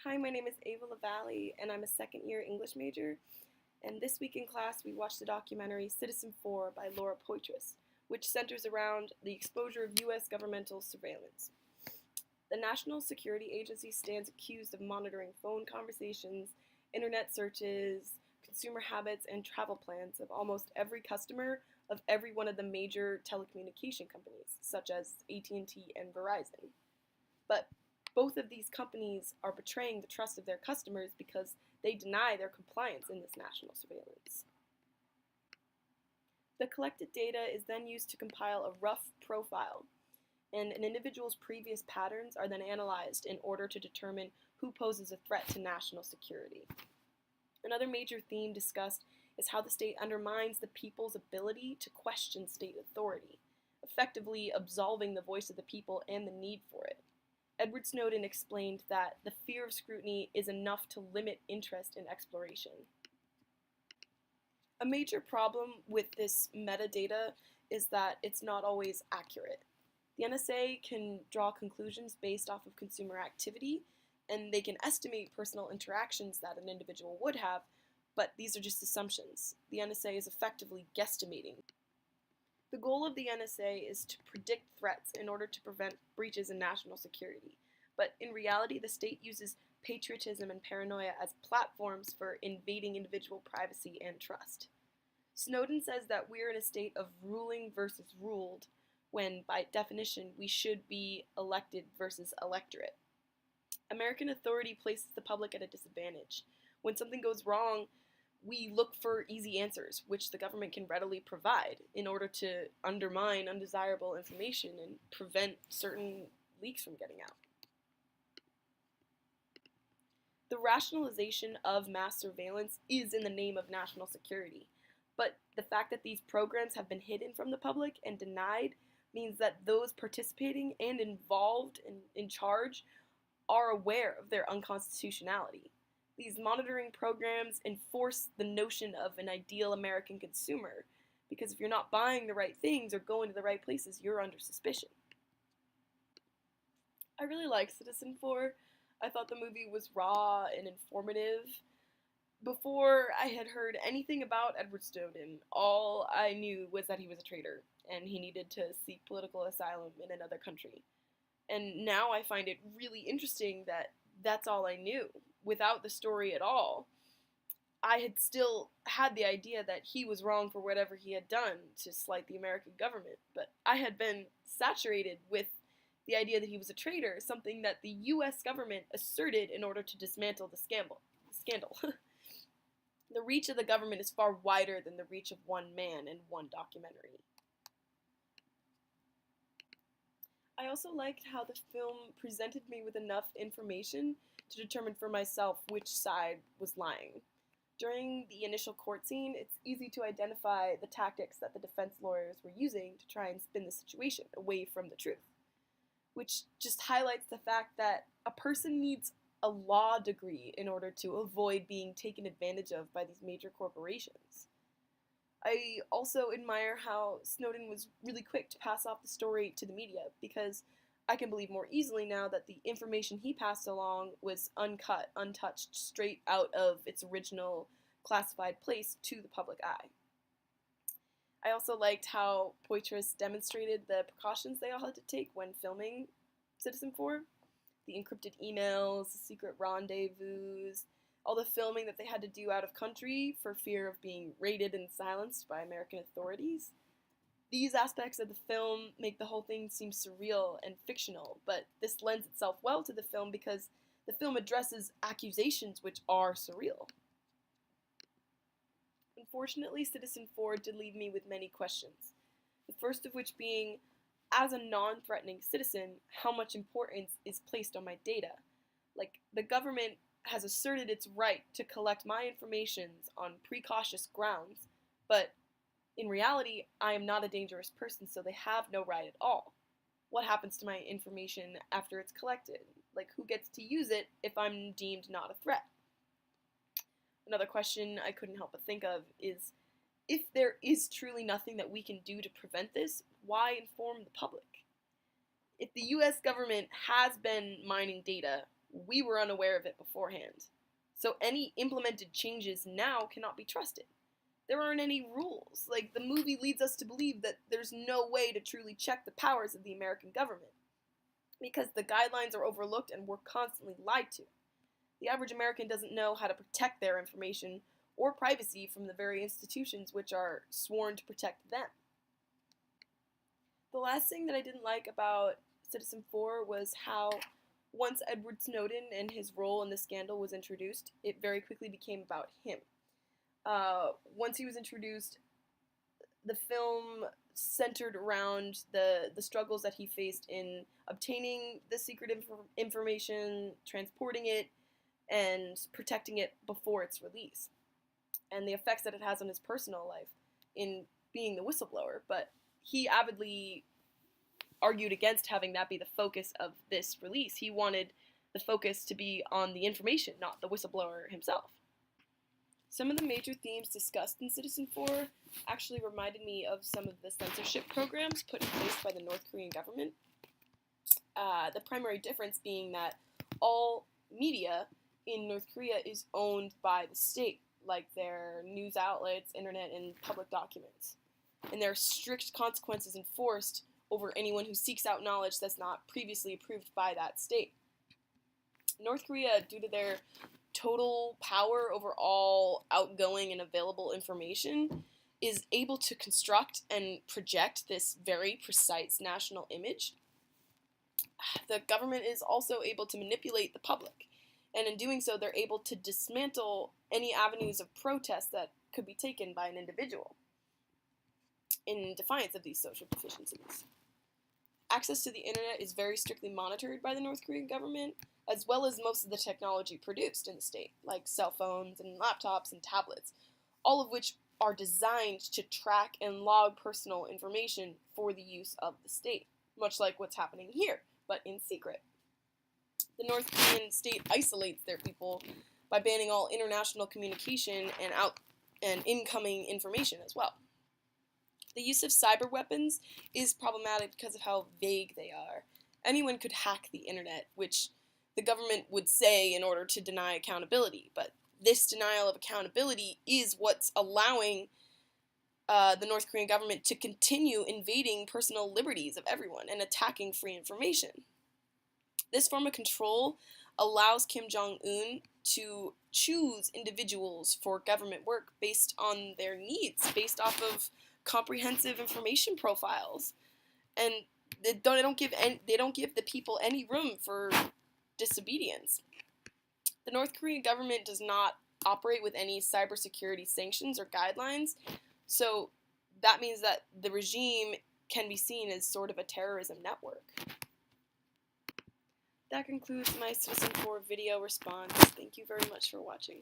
Hi, my name is Ava LaValle, and I'm a second year English major. And this week in class, we watched the documentary Citizenfour by Laura Poitras, which centers around the exposure of U.S. governmental surveillance. The National Security Agency stands accused of monitoring phone conversations, internet searches, consumer habits, and travel plans of almost every customer of every one of the major telecommunication companies, such as AT&T and Verizon. But both of these companies are betraying the trust of their customers because they deny their compliance in this national surveillance. The collected data is then used to compile a rough profile, and an individual's previous patterns are then analyzed in order to determine who poses a threat to national security. Another major theme discussed is how the state undermines the people's ability to question state authority, effectively absolving the voice of the people and the need for it. Edward Snowden explained that the fear of scrutiny is enough to limit interest in exploration. A major problem with this metadata is that it's not always accurate. The NSA can draw conclusions based off of consumer activity, and they can estimate personal interactions that an individual would have, but these are just assumptions. The NSA is effectively guesstimating. The goal of the NSA is to predict threats in order to prevent breaches in national security. But in reality, the state uses patriotism and paranoia as platforms for invading individual privacy and trust. Snowden says that we're in a state of ruling versus ruled, when, by definition, we should be elected versus electorate. American authority places the public at a disadvantage. When something goes wrong, we look for easy answers, which the government can readily provide in order to undermine undesirable information and prevent certain leaks from getting out. The rationalization of mass surveillance is in the name of national security, but the fact that these programs have been hidden from the public and denied means that those participating and involved in charge are aware of their unconstitutionality. These monitoring programs enforce the notion of an ideal American consumer, because if you're not buying the right things or going to the right places, you're under suspicion. I really liked Citizenfour. I thought the movie was raw and informative. Before I had heard anything about Edward Snowden, all I knew was that he was a traitor, and he needed to seek political asylum in another country. And now I find it really interesting that that's all I knew. Without the story at all, I had still had the idea that he was wrong for whatever he had done to slight the American government, but I had been saturated with the idea that he was a traitor, something that the U.S. government asserted in order to dismantle the scandal. The reach of the government is far wider than the reach of one man and one documentary. I also liked how the film presented me with enough information to determine for myself which side was lying. During the initial court scene, it's easy to identify the tactics that the defense lawyers were using to try and spin the situation away from the truth, which just highlights the fact that a person needs a law degree in order to avoid being taken advantage of by these major corporations. I also admire how Snowden was really quick to pass off the story to the media, because I can believe more easily now that the information he passed along was uncut, untouched, straight out of its original classified place to the public eye. I also liked how Poitras demonstrated the precautions they all had to take when filming Citizenfour. The encrypted emails, the secret rendezvous, all the filming that they had to do out of country for fear of being raided and silenced by American authorities. These aspects of the film make the whole thing seem surreal and fictional, but this lends itself well to the film because the film addresses accusations which are surreal. Unfortunately, Citizenfour did leave me with many questions, the first of which being, as a non-threatening citizen, how much importance is placed on my data? Like, the government has asserted its right to collect my information on precautious grounds, but in reality, I am not a dangerous person, so they have no right at all. What happens to my information after it's collected? Like, who gets to use it if I'm deemed not a threat? Another question I couldn't help but think of is, if there is truly nothing that we can do to prevent this, why inform the public? If the US government has been mining data, we were unaware of it beforehand. So any implemented changes now cannot be trusted. There aren't any rules. Like, the movie leads us to believe that there's no way to truly check the powers of the American government, because the guidelines are overlooked and we're constantly lied to. The average American doesn't know how to protect their information or privacy from the very institutions which are sworn to protect them. The last thing that I didn't like about Citizen4 was how, once Edward Snowden and his role in the scandal was introduced, it very quickly became about him. Once he was introduced, the film centered around the struggles that he faced in obtaining the secret information, transporting it, and protecting it before its release, and the effects that it has on his personal life in being the whistleblower. But he avidly argued against having that be the focus of this release. He wanted the focus to be on the information, not the whistleblower himself. Some of the major themes discussed in Citizen4 actually reminded me of some of the censorship programs put in place by the North Korean government. The primary difference being that all media in North Korea is owned by the state, like their news outlets, internet, and public documents. And there are strict consequences enforced over anyone who seeks out knowledge that's not previously approved by that state. North Korea, due to their total power over all outgoing and available information, is able to construct and project this very precise national image. The government is also able to manipulate the public, and in doing so, they're able to dismantle any avenues of protest that could be taken by an individual in defiance of these social deficiencies. Access to the internet is very strictly monitored by the North Korean government, as well as most of the technology produced in the state, like cell phones and laptops and tablets, all of which are designed to track and log personal information for the use of the state, much like what's happening here, but in secret. The North Korean state isolates their people by banning all international communication and incoming information as well. The use of cyber weapons is problematic because of how vague they are. Anyone could hack the internet, which the government would say in order to deny accountability, but this denial of accountability is what's allowing the North Korean government to continue invading personal liberties of everyone and attacking free information. This form of control allows Kim Jong-un to choose individuals for government work based on their needs, based off of comprehensive information profiles, and they don't give the people any room for disobedience. The North Korean government does not operate with any cybersecurity sanctions or guidelines, so that means that the regime can be seen as sort of a terrorism network. That concludes my Citizen4 video response. Thank you very much for watching.